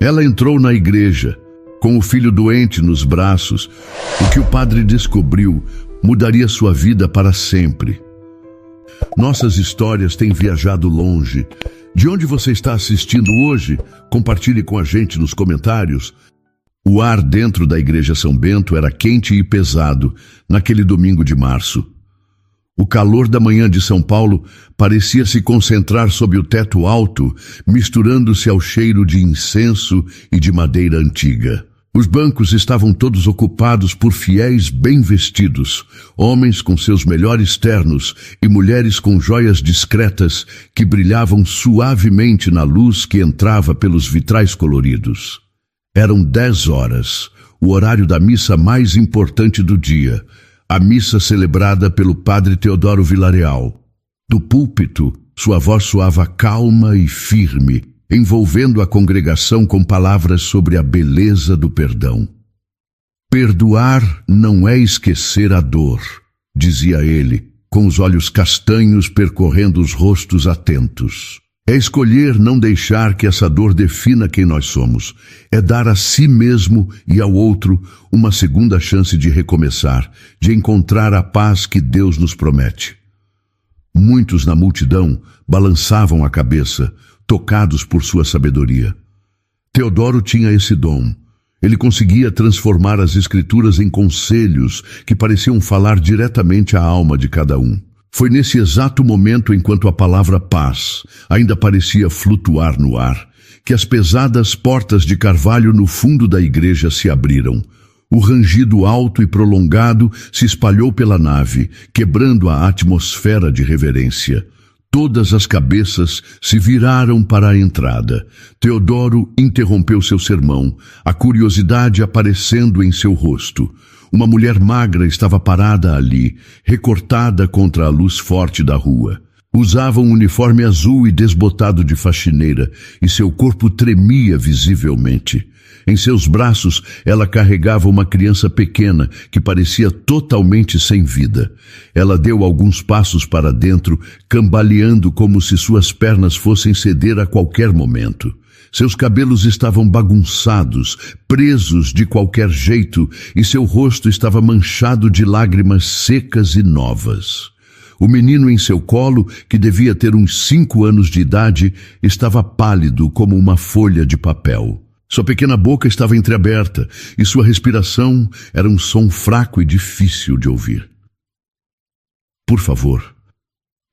Ela entrou na igreja, com o filho doente nos braços. O que o padre descobriu mudaria sua vida para sempre. Nossas histórias têm viajado longe. De onde você está assistindo hoje? Compartilhe com a gente nos comentários. O ar dentro da Igreja São Bento era quente e pesado naquele domingo de março. O calor da manhã de São Paulo parecia se concentrar sob o teto alto, misturando-se ao cheiro de incenso e de madeira antiga. Os bancos estavam todos ocupados por fiéis bem vestidos, homens com seus melhores ternos e mulheres com joias discretas que brilhavam suavemente na luz que entrava pelos vitrais coloridos. Eram 10 horas, o horário da missa mais importante do dia, a missa celebrada pelo padre Teodoro Villarreal. Do púlpito, sua voz soava calma e firme, envolvendo a congregação com palavras sobre a beleza do perdão. Perdoar não é esquecer a dor, dizia ele, com os olhos castanhos percorrendo os rostos atentos. É escolher não deixar que essa dor defina quem nós somos. É dar a si mesmo e ao outro uma segunda chance de recomeçar, de encontrar a paz que Deus nos promete. Muitos na multidão balançavam a cabeça, tocados por sua sabedoria. Teodoro tinha esse dom. Ele conseguia transformar as escrituras em conselhos que pareciam falar diretamente à alma de cada um. Foi nesse exato momento, enquanto a palavra paz ainda parecia flutuar no ar, que as pesadas portas de carvalho no fundo da igreja se abriram. O rangido alto e prolongado se espalhou pela nave, quebrando a atmosfera de reverência. Todas as cabeças se viraram para a entrada. Teodoro interrompeu seu sermão, a curiosidade aparecendo em seu rosto. Uma mulher magra estava parada ali, recortada contra a luz forte da rua. Usava um uniforme azul e desbotado de faxineira, e seu corpo tremia visivelmente. Em seus braços, ela carregava uma criança pequena que parecia totalmente sem vida. Ela deu alguns passos para dentro, cambaleando como se suas pernas fossem ceder a qualquer momento. Seus cabelos estavam bagunçados, presos de qualquer jeito, e seu rosto estava manchado de lágrimas secas e novas. O menino em seu colo, que devia ter uns 5 anos de idade, estava pálido como uma folha de papel. Sua pequena boca estava entreaberta e sua respiração era um som fraco e difícil de ouvir. Por favor.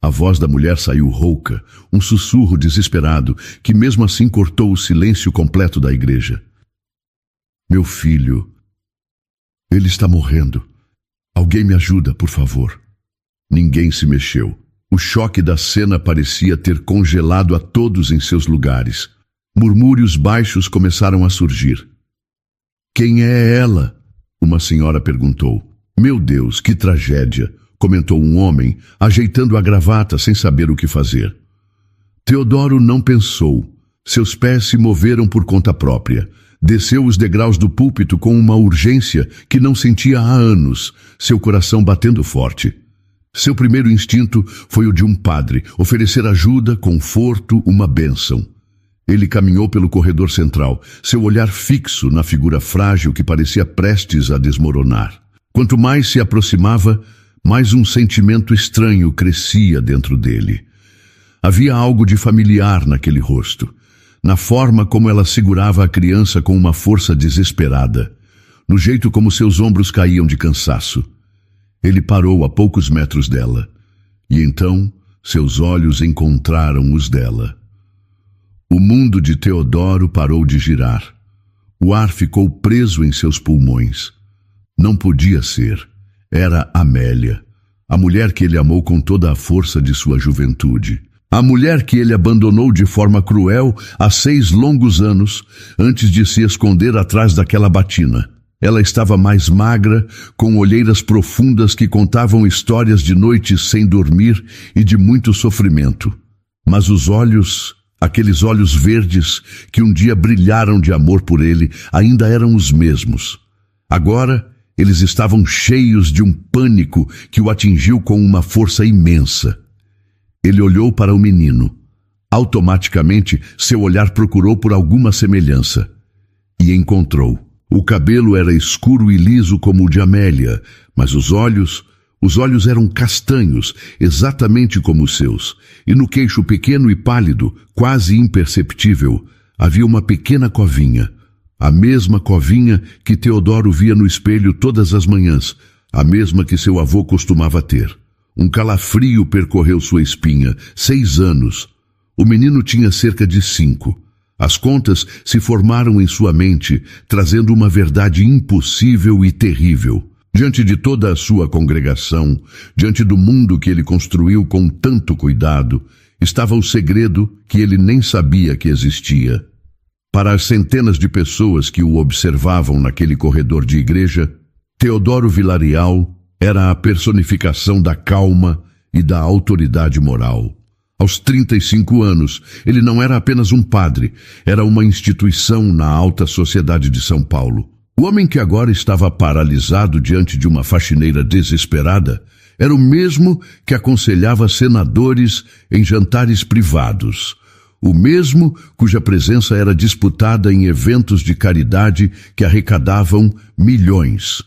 A voz da mulher saiu rouca, um sussurro desesperado que mesmo assim cortou o silêncio completo da igreja. Meu filho, ele está morrendo. Alguém me ajuda, por favor. Ninguém se mexeu. O choque da cena parecia ter congelado a todos em seus lugares. Murmúrios baixos começaram a surgir. Quem é ela? Uma senhora perguntou. Meu Deus, que tragédia! Comentou um homem, ajeitando a gravata sem saber o que fazer. Teodoro não pensou. Seus pés se moveram por conta própria. Desceu os degraus do púlpito com uma urgência que não sentia há anos, seu coração batendo forte. Seu primeiro instinto foi o de um padre, oferecer ajuda, conforto, uma bênção. Ele caminhou pelo corredor central, seu olhar fixo na figura frágil que parecia prestes a desmoronar. Quanto mais se aproximava, mais um sentimento estranho crescia dentro dele. Havia algo de familiar naquele rosto, na forma como ela segurava a criança com uma força desesperada, no jeito como seus ombros caíam de cansaço. Ele parou a poucos metros dela, e então seus olhos encontraram os dela. O mundo de Teodoro parou de girar. O ar ficou preso em seus pulmões. Não podia ser. Era Amélia, a mulher que ele amou com toda a força de sua juventude. A mulher que ele abandonou de forma cruel há 6 longos anos, antes de se esconder atrás daquela batina. Ela estava mais magra, com olheiras profundas que contavam histórias de noites sem dormir e de muito sofrimento. Mas os olhos, aqueles olhos verdes que um dia brilharam de amor por ele, ainda eram os mesmos. Agora, eles estavam cheios de um pânico que o atingiu com uma força imensa. Ele olhou para o menino. Automaticamente, seu olhar procurou por alguma semelhança. e encontrou. O cabelo era escuro e liso como o de Amélia, mas os olhos eram castanhos, exatamente como os seus, e no queixo pequeno e pálido, quase imperceptível, havia uma pequena covinha. A mesma covinha que Teodoro via no espelho todas as manhãs, a mesma que seu avô costumava ter. Um calafrio percorreu sua espinha. 6 anos. O menino tinha cerca de 5. As contas se formaram em sua mente, trazendo uma verdade impossível e terrível. Diante de toda a sua congregação, diante do mundo que ele construiu com tanto cuidado, estava o segredo que ele nem sabia que existia. Para as centenas de pessoas que o observavam naquele corredor de igreja, Teodoro Villarreal era a personificação da calma e da autoridade moral. Aos 35 anos, ele não era apenas um padre, era uma instituição na alta sociedade de São Paulo. O homem que agora estava paralisado diante de uma faxineira desesperada era o mesmo que aconselhava senadores em jantares privados. O mesmo cuja presença era disputada em eventos de caridade que arrecadavam milhões.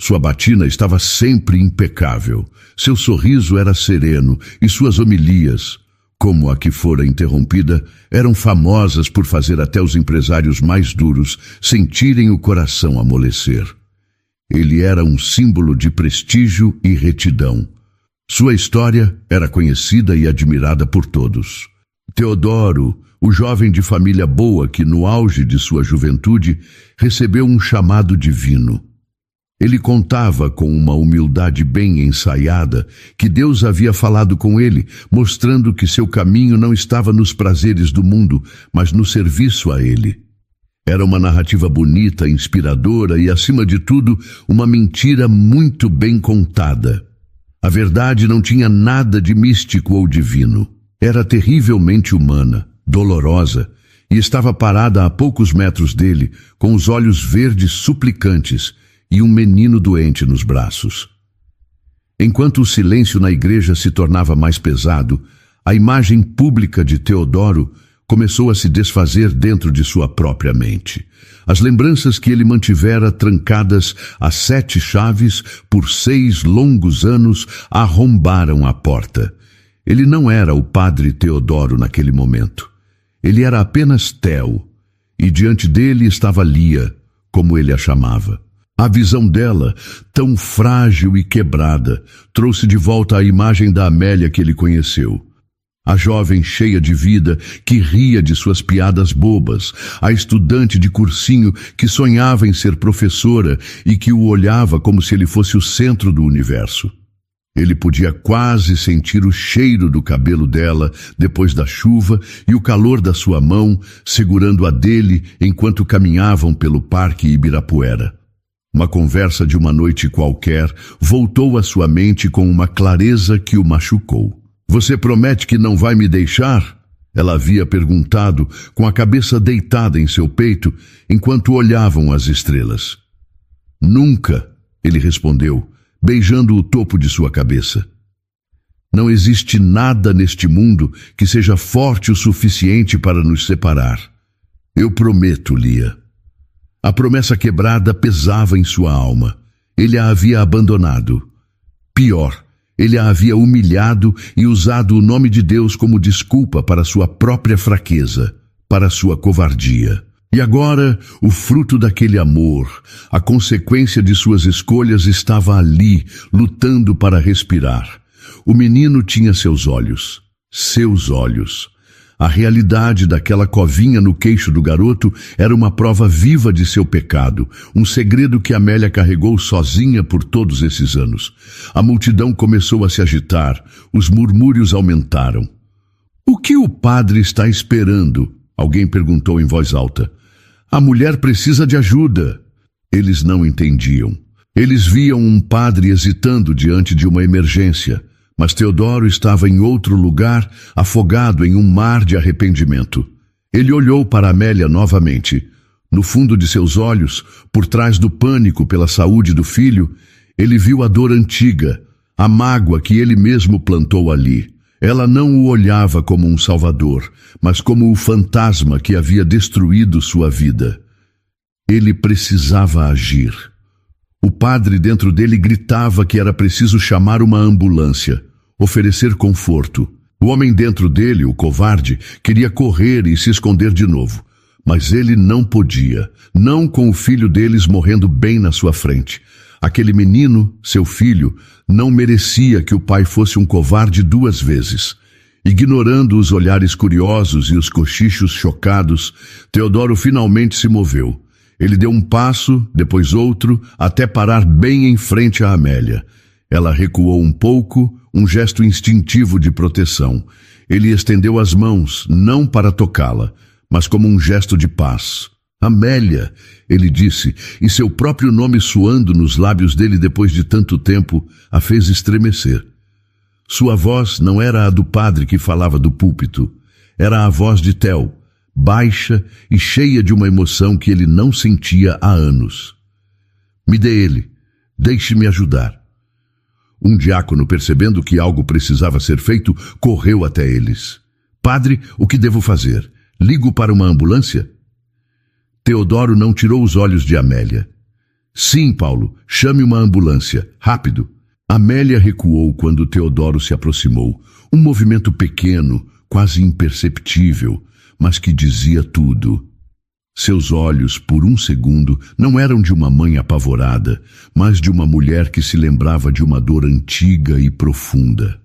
Sua batina estava sempre impecável, seu sorriso era sereno e suas homilias, como a que fora interrompida, eram famosas por fazer até os empresários mais duros sentirem o coração amolecer. Ele era um símbolo de prestígio e retidão. Sua história era conhecida e admirada por todos. Teodoro, o jovem de família boa que, no auge de sua juventude, recebeu um chamado divino. Ele contava com uma humildade bem ensaiada que Deus havia falado com ele, mostrando que seu caminho não estava nos prazeres do mundo, mas no serviço a ele. Era uma narrativa bonita, inspiradora e, acima de tudo, uma mentira muito bem contada. A verdade não tinha nada de místico ou divino. Era terrivelmente humana, dolorosa, e estava parada a poucos metros dele, com os olhos verdes suplicantes, e um menino doente nos braços. Enquanto o silêncio na igreja se tornava mais pesado, a imagem pública de Teodoro começou a se desfazer dentro de sua própria mente. As lembranças que ele mantivera trancadas a 7 chaves por 6 longos anos arrombaram a porta. Ele não era o padre Teodoro naquele momento. Ele era apenas Theo, e diante dele estava Lia, como ele a chamava. A visão dela, tão frágil e quebrada, trouxe de volta a imagem da Amélia que ele conheceu. A jovem cheia de vida que ria de suas piadas bobas, a estudante de cursinho que sonhava em ser professora e que o olhava como se ele fosse o centro do universo. Ele podia quase sentir o cheiro do cabelo dela depois da chuva e o calor da sua mão segurando a dele enquanto caminhavam pelo Parque Ibirapuera. Uma conversa de uma noite qualquer voltou à sua mente com uma clareza que o machucou. "Você promete que não vai me deixar?" Ela havia perguntado, com a cabeça deitada em seu peito, enquanto olhavam as estrelas. "Nunca", ele respondeu, beijando o topo de sua cabeça. "Não existe nada neste mundo que seja forte o suficiente para nos separar. Eu prometo, Lia." A promessa quebrada pesava em sua alma. Ele a havia abandonado. Pior, ele a havia humilhado e usado o nome de Deus como desculpa para sua própria fraqueza, para sua covardia. E agora, o fruto daquele amor, a consequência de suas escolhas estava ali, lutando para respirar. O menino tinha seus olhos. A realidade daquela covinha no queixo do garoto era uma prova viva de seu pecado, um segredo que Amélia carregou sozinha por todos esses anos. A multidão começou a se agitar, os murmúrios aumentaram. "O que o padre está esperando?" Alguém perguntou em voz alta. "A mulher precisa de ajuda." Eles não entendiam. Eles viam um padre hesitando diante de uma emergência. Mas Teodoro estava em outro lugar, afogado em um mar de arrependimento. Ele olhou para Amélia novamente. No fundo de seus olhos, por trás do pânico pela saúde do filho, ele viu a dor antiga, a mágoa que ele mesmo plantou ali. Ela não o olhava como um salvador, mas como o fantasma que havia destruído sua vida. Ele precisava agir. O padre dentro dele gritava que era preciso chamar uma ambulância, oferecer conforto. O homem dentro dele, o covarde, queria correr e se esconder de novo. Mas ele não podia, não com o filho deles morrendo bem na sua frente. Aquele menino, seu filho, não merecia que o pai fosse um covarde 2 vezes. Ignorando os olhares curiosos e os cochichos chocados, Teodoro finalmente se moveu. Ele deu um passo, depois outro, até parar bem em frente a Amélia. Ela recuou um pouco, um gesto instintivo de proteção. Ele estendeu as mãos, não para tocá-la, mas como um gesto de paz. Amélia, ele disse, e seu próprio nome soando nos lábios dele depois de tanto tempo, a fez estremecer. Sua voz não era a do padre que falava do púlpito, era a voz de Theo, baixa e cheia de uma emoção que ele não sentia há anos. Me dê ele, deixe-me ajudar. Um diácono, percebendo que algo precisava ser feito, correu até eles. Padre, o que devo fazer? Ligo para uma ambulância? Teodoro não tirou os olhos de Amélia. Sim, Paulo, chame uma ambulância, rápido. Amélia recuou quando Teodoro se aproximou. Um movimento pequeno, quase imperceptível, mas que dizia tudo. Seus olhos, por um segundo, não eram de uma mãe apavorada, mas de uma mulher que se lembrava de uma dor antiga e profunda.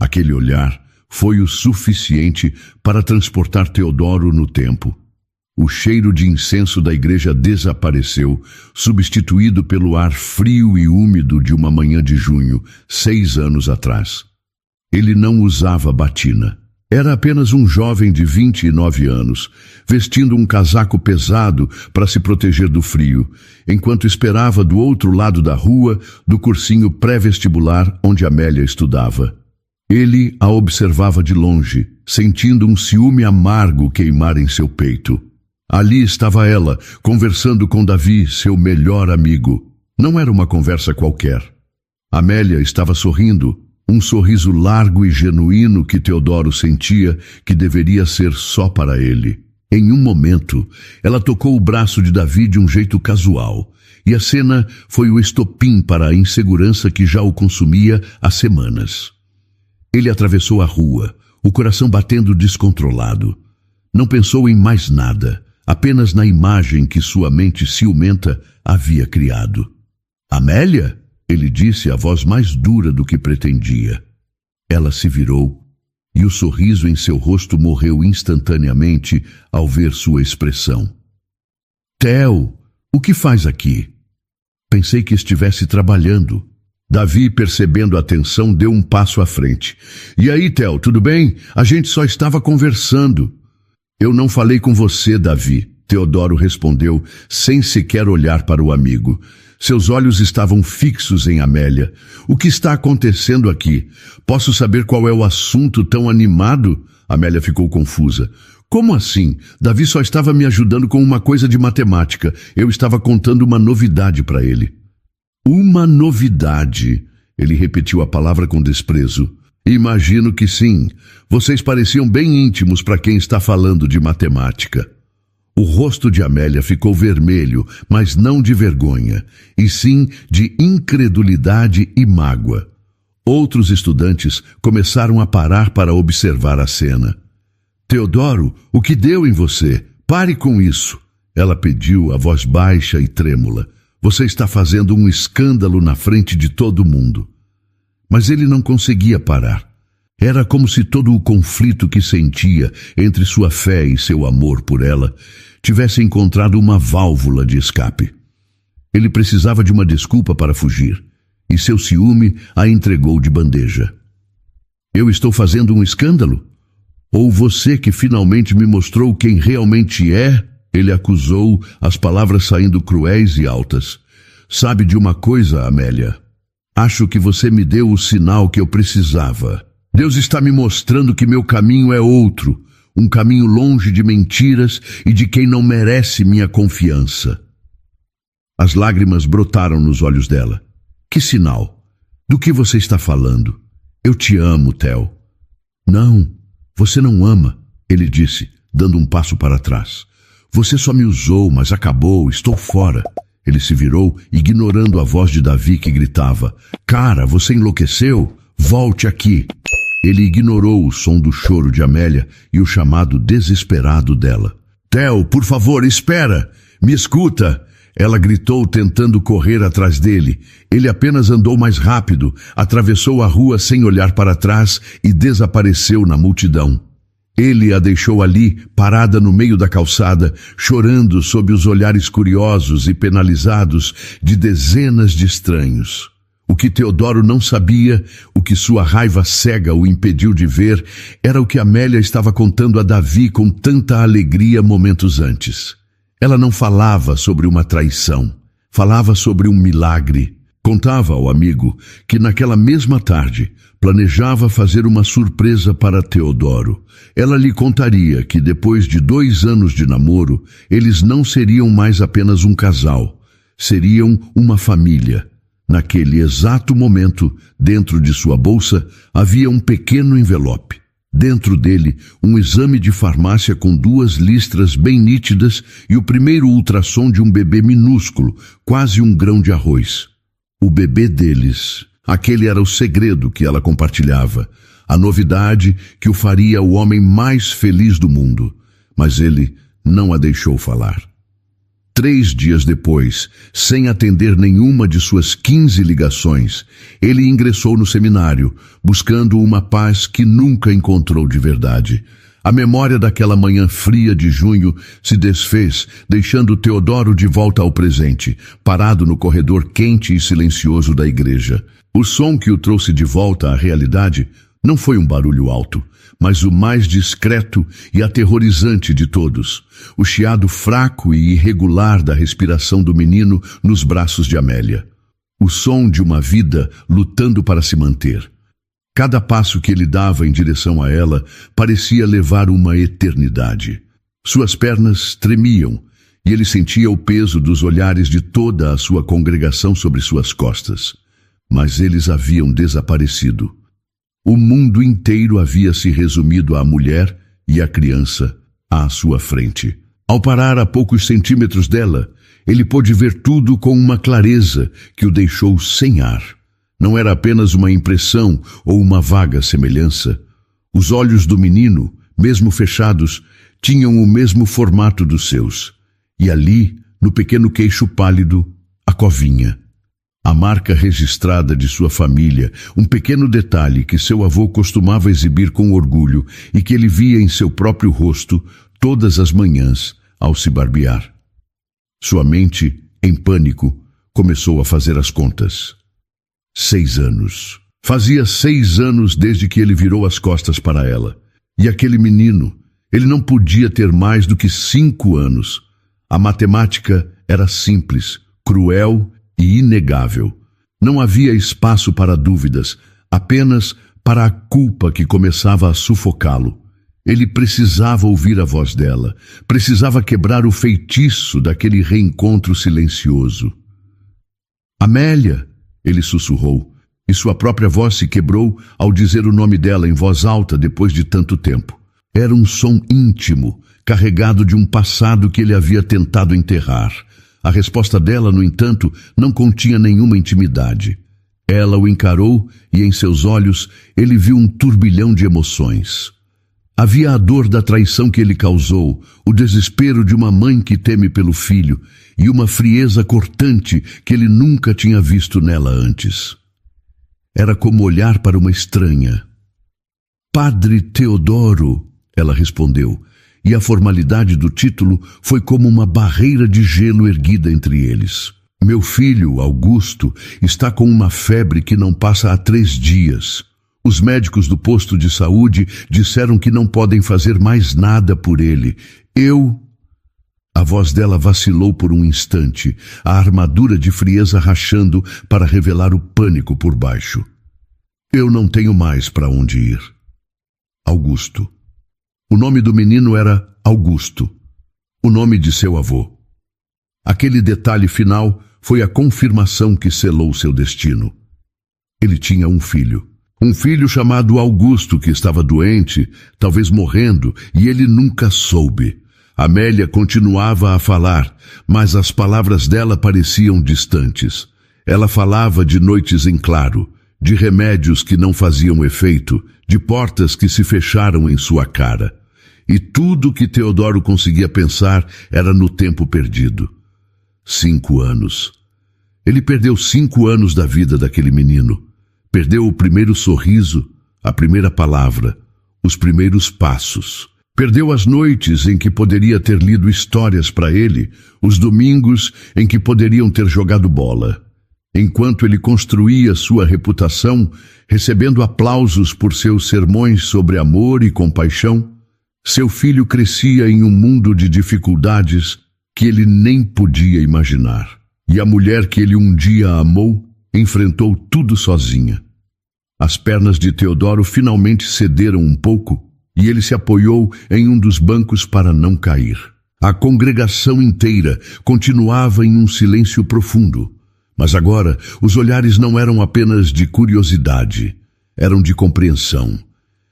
Aquele olhar foi o suficiente para transportar Teodoro no tempo. O cheiro de incenso da igreja desapareceu, substituído pelo ar frio e úmido de uma manhã de junho, 6 anos atrás. Ele não usava batina. Era apenas um jovem de 29 anos, vestindo um casaco pesado para se proteger do frio, enquanto esperava do outro lado da rua, do cursinho pré-vestibular onde Amélia estudava. Ele a observava de longe, sentindo um ciúme amargo queimar em seu peito. Ali estava ela, conversando com Davi, seu melhor amigo. Não era uma conversa qualquer. Amélia estava sorrindo, um sorriso largo e genuíno que Teodoro sentia que deveria ser só para ele. Em um momento, ela tocou o braço de Davi de um jeito casual, e a cena foi o estopim para a insegurança que já o consumia há semanas. Ele atravessou a rua, o coração batendo descontrolado. Não pensou em mais nada, apenas na imagem que sua mente ciumenta havia criado. Amélia? Ele disse a voz mais dura do que pretendia. Ela se virou, e o sorriso em seu rosto morreu instantaneamente ao ver sua expressão. Theo, o que faz aqui? Pensei que estivesse trabalhando. Davi, percebendo a tensão, deu um passo à frente. E aí, Theo, tudo bem? A gente só estava conversando. Eu não falei com você, Davi, Teodoro respondeu, sem sequer olhar para o amigo. Seus olhos estavam fixos em Amélia. O que está acontecendo aqui? Posso saber qual é o assunto tão animado? Amélia ficou confusa. Como assim? Davi só estava me ajudando com uma coisa de matemática. Eu estava contando uma novidade para ele. Uma novidade. Ele repetiu a palavra com desprezo. Imagino que sim. Vocês pareciam bem íntimos para quem está falando de matemática. O rosto de Amélia ficou vermelho, mas não de vergonha, e sim de incredulidade e mágoa. Outros estudantes começaram a parar para observar a cena. Teodoro, o que deu em você? Pare com isso. Ela pediu, a voz baixa e trêmula. Você está fazendo um escândalo na frente de todo mundo. Mas ele não conseguia parar. Era como se todo o conflito que sentia entre sua fé e seu amor por ela tivesse encontrado uma válvula de escape. Ele precisava de uma desculpa para fugir, e seu ciúme a entregou de bandeja. Eu estou fazendo um escândalo? Ou você que finalmente me mostrou quem realmente é? Ele acusou, as palavras saindo cruéis e altas. Sabe de uma coisa, Amélia? Acho que você me deu o sinal que eu precisava. Deus está me mostrando que meu caminho é outro, um caminho longe de mentiras e de quem não merece minha confiança. As lágrimas brotaram nos olhos dela. Que sinal? Do que você está falando? Eu te amo, Theo. Não, você não ama, ele disse, dando um passo para trás. Você só me usou, mas acabou, estou fora. Ele se virou, ignorando a voz de Davi que gritava: Cara, você enlouqueceu? Volte aqui. Ele ignorou o som do choro de Amélia e o chamado desesperado dela. Theo, por favor, espera! Me escuta! Ela gritou, tentando correr atrás dele. Ele apenas andou mais rápido, atravessou a rua sem olhar para trás e desapareceu na multidão. Ele a deixou ali, parada no meio da calçada, chorando sob os olhares curiosos e penalizados de dezenas de estranhos. O que Teodoro não sabia, o que sua raiva cega o impediu de ver, era o que Amélia estava contando a Davi com tanta alegria momentos antes. Ela não falava sobre uma traição, falava sobre um milagre. Contava ao amigo que naquela mesma tarde planejava fazer uma surpresa para Teodoro. Ela lhe contaria que depois de 2 anos de namoro, eles não seriam mais apenas um casal, seriam uma família. Naquele exato momento, dentro de sua bolsa, havia um pequeno envelope. Dentro dele, um exame de farmácia com 2 listras bem nítidas e o primeiro ultrassom de um bebê minúsculo, quase um grão de arroz. O bebê deles. Aquele era o segredo que ela compartilhava, a novidade que o faria o homem mais feliz do mundo. Mas ele não a deixou falar. 3 dias depois, sem atender nenhuma de suas 15 ligações, ele ingressou no seminário, buscando uma paz que nunca encontrou de verdade. A memória daquela manhã fria de junho se desfez, deixando Teodoro de volta ao presente, parado no corredor quente e silencioso da igreja. O som que o trouxe de volta à realidade não foi um barulho alto, mas o mais discreto e aterrorizante de todos, o chiado fraco e irregular da respiração do menino nos braços de Amélia. O som de uma vida lutando para se manter. Cada passo que ele dava em direção a ela parecia levar uma eternidade. Suas pernas tremiam e ele sentia o peso dos olhares de toda a sua congregação sobre suas costas. Mas eles haviam desaparecido. O mundo inteiro havia se resumido à mulher e à criança à sua frente. Ao parar a poucos centímetros dela, ele pôde ver tudo com uma clareza que o deixou sem ar. Não era apenas uma impressão ou uma vaga semelhança. Os olhos do menino, mesmo fechados, tinham o mesmo formato dos seus. E ali, no pequeno queixo pálido, a covinha. A marca registrada de sua família, um pequeno detalhe que seu avô costumava exibir com orgulho e que ele via em seu próprio rosto todas as manhãs ao se barbear. Sua mente, em pânico, começou a fazer as contas. 6 anos. Fazia 6 anos desde que ele virou as costas para ela. E aquele menino, ele não podia ter mais do que 5 anos. A matemática era simples, cruel e inegável. Não havia espaço para dúvidas, apenas para a culpa que começava a sufocá-lo. Ele precisava ouvir a voz dela, precisava quebrar o feitiço daquele reencontro silencioso. Amélia, ele sussurrou, e sua própria voz se quebrou ao dizer o nome dela em voz alta depois de tanto tempo. Era um som íntimo, carregado de um passado que ele havia tentado enterrar. A resposta dela, no entanto, não continha nenhuma intimidade. Ela o encarou e em seus olhos ele viu um turbilhão de emoções. Havia a dor da traição que ele causou, o desespero de uma mãe que teme pelo filho e uma frieza cortante que ele nunca tinha visto nela antes. Era como olhar para uma estranha. Padre Teodoro, ela respondeu, e a formalidade do título foi como uma barreira de gelo erguida entre eles. Meu filho, Augusto, está com uma febre que não passa há 3 dias. Os médicos do posto de saúde disseram que não podem fazer mais nada por ele. A voz dela vacilou por um instante, a armadura de frieza rachando para revelar o pânico por baixo. Eu não tenho mais para onde ir. Augusto. O nome do menino era Augusto, o nome de seu avô. Aquele detalhe final foi a confirmação que selou seu destino. Ele tinha um filho chamado Augusto que estava doente, talvez morrendo, e ele nunca soube. Amélia continuava a falar, mas as palavras dela pareciam distantes. Ela falava de noites em claro, de remédios que não faziam efeito, de portas que se fecharam em sua cara. E tudo que Teodoro conseguia pensar era no tempo perdido. 5 anos. Ele perdeu 5 anos da vida daquele menino. Perdeu o primeiro sorriso, a primeira palavra, os primeiros passos. Perdeu as noites em que poderia ter lido histórias para ele, os domingos em que poderiam ter jogado bola. Enquanto ele construía sua reputação, recebendo aplausos por seus sermões sobre amor e compaixão, seu filho crescia em um mundo de dificuldades que ele nem podia imaginar. E a mulher que ele um dia amou enfrentou tudo sozinha. As pernas de Teodoro finalmente cederam um pouco e ele se apoiou em um dos bancos para não cair. A congregação inteira continuava em um silêncio profundo, mas agora os olhares não eram apenas de curiosidade, eram de compreensão.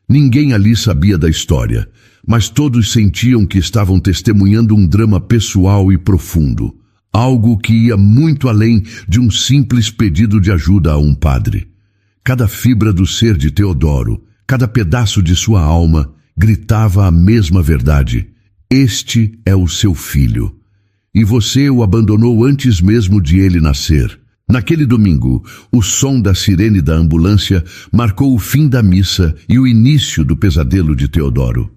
Ninguém ali sabia da história, mas todos sentiam que estavam testemunhando um drama pessoal e profundo, algo que ia muito além de um simples pedido de ajuda a um padre. Cada fibra do ser de Teodoro, cada pedaço de sua alma, gritava a mesma verdade. Este é o seu filho. E você o abandonou antes mesmo de ele nascer. Naquele domingo, o som da sirene da ambulância marcou o fim da missa e o início do pesadelo de Teodoro.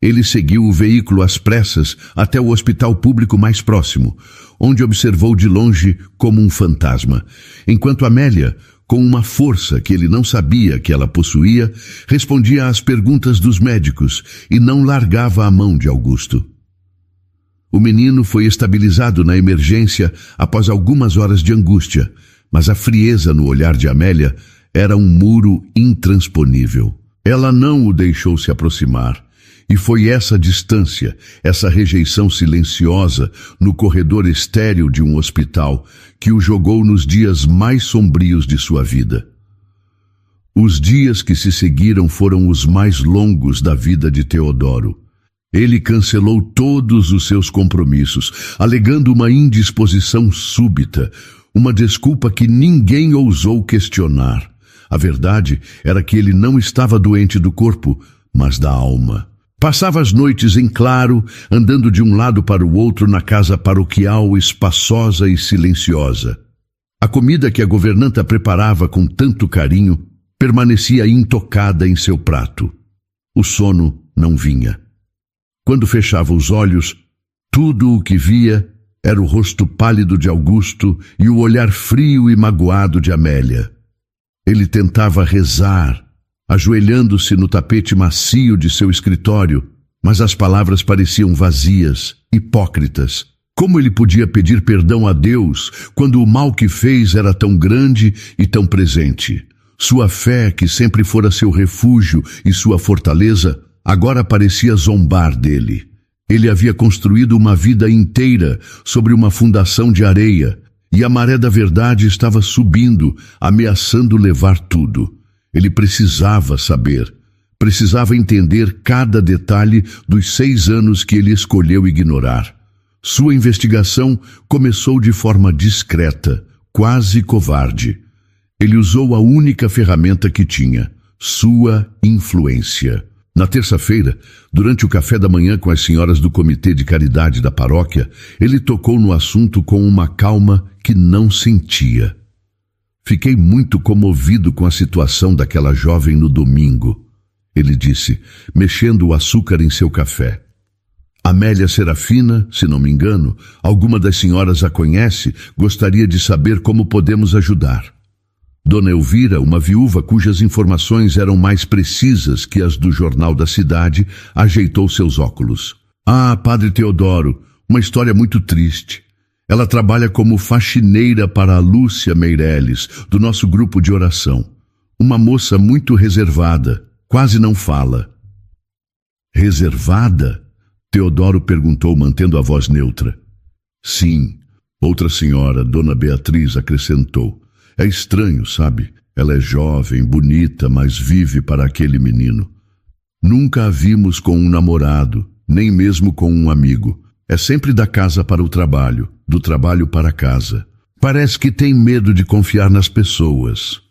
Ele seguiu o veículo às pressas até o hospital público mais próximo, onde observou de longe como um fantasma, enquanto Amélia, com uma força que ele não sabia que ela possuía, respondia às perguntas dos médicos e não largava a mão de Augusto. O menino foi estabilizado na emergência após algumas horas de angústia, mas a frieza no olhar de Amélia era um muro intransponível. Ela não o deixou se aproximar, e foi essa distância, essa rejeição silenciosa no corredor estéril de um hospital que o jogou nos dias mais sombrios de sua vida. Os dias que se seguiram foram os mais longos da vida de Teodoro. Ele cancelou todos os seus compromissos, alegando uma indisposição súbita, uma desculpa que ninguém ousou questionar. A verdade era que ele não estava doente do corpo, mas da alma. Passava as noites em claro, andando de um lado para o outro na casa paroquial espaçosa e silenciosa. A comida que a governanta preparava com tanto carinho permanecia intocada em seu prato. O sono não vinha. Quando fechava os olhos, tudo o que via era o rosto pálido de Augusto e o olhar frio e magoado de Amélia. Ele tentava rezar, ajoelhando-se no tapete macio de seu escritório, mas as palavras pareciam vazias, hipócritas. Como ele podia pedir perdão a Deus quando o mal que fez era tão grande e tão presente? Sua fé, que sempre fora seu refúgio e sua fortaleza, agora parecia zombar dele. Ele havia construído uma vida inteira sobre uma fundação de areia, e a maré da verdade estava subindo, ameaçando levar tudo. Ele precisava saber, precisava entender cada detalhe dos 6 anos que ele escolheu ignorar. Sua investigação começou de forma discreta, quase covarde. Ele usou a única ferramenta que tinha, sua influência. Na terça-feira, durante o café da manhã com as senhoras do comitê de caridade da paróquia, ele tocou no assunto com uma calma que não sentia. Fiquei muito comovido com a situação daquela jovem no domingo, ele disse, mexendo o açúcar em seu café. Amélia Serafina, se não me engano, alguma das senhoras a conhece, gostaria de saber como podemos ajudar. Dona Elvira, uma viúva cujas informações eram mais precisas que as do jornal da cidade, ajeitou seus óculos. Ah, Padre Teodoro, uma história muito triste. Ela trabalha como faxineira para a Lúcia Meireles, do nosso grupo de oração. Uma moça muito reservada, quase não fala. Reservada? Teodoro perguntou, mantendo a voz neutra. Sim, outra senhora, Dona Beatriz, acrescentou. É estranho, sabe? Ela é jovem, bonita, mas vive para aquele menino. Nunca a vimos com um namorado, nem mesmo com um amigo. É sempre da casa para o trabalho, do trabalho para casa. Parece que tem medo de confiar nas pessoas.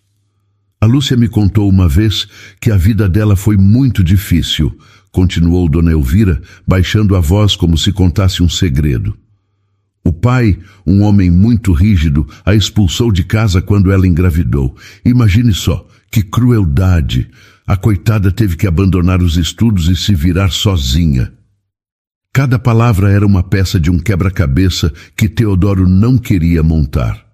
A Lúcia me contou uma vez que a vida dela foi muito difícil, continuou Dona Elvira, baixando a voz como se contasse um segredo. O pai, um homem muito rígido, a expulsou de casa quando ela engravidou. Imagine só, que crueldade! A coitada teve que abandonar os estudos e se virar sozinha. Cada palavra era uma peça de um quebra-cabeça que Teodoro não queria montar.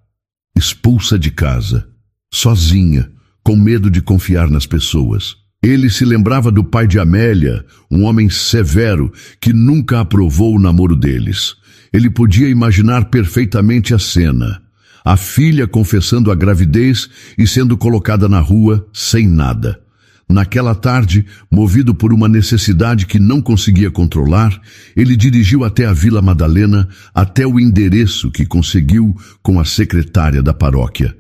Expulsa de casa, sozinha, com medo de confiar nas pessoas. Ele se lembrava do pai de Amélia, um homem severo que nunca aprovou o namoro deles. Ele podia imaginar perfeitamente a cena. A filha confessando a gravidez e sendo colocada na rua sem nada. Naquela tarde, movido por uma necessidade que não conseguia controlar, ele dirigiu até a Vila Madalena, até o endereço que conseguiu com a secretária da paróquia.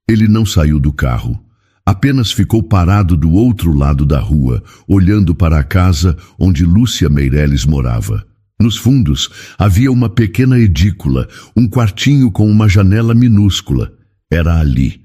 Ele não saiu do carro. Apenas ficou parado do outro lado da rua, olhando para a casa onde Lúcia Meireles morava. Nos fundos havia uma pequena edícula, um quartinho com uma janela minúscula. Era ali.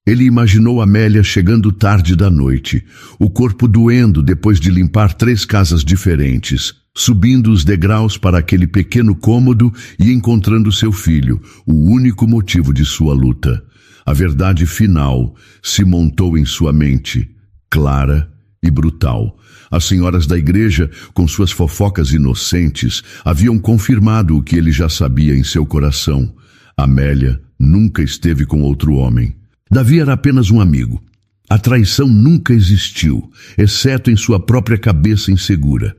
Ele imaginou Amélia chegando tarde da noite, o corpo doendo depois de limpar 3 casas diferentes, subindo os degraus para aquele pequeno cômodo e encontrando seu filho, o único motivo de sua luta. A verdade final se montou em sua mente, clara e brutal. As senhoras da igreja, com suas fofocas inocentes, haviam confirmado o que ele já sabia em seu coração. Amélia nunca esteve com outro homem. Davi era apenas um amigo. A traição nunca existiu, exceto em sua própria cabeça insegura.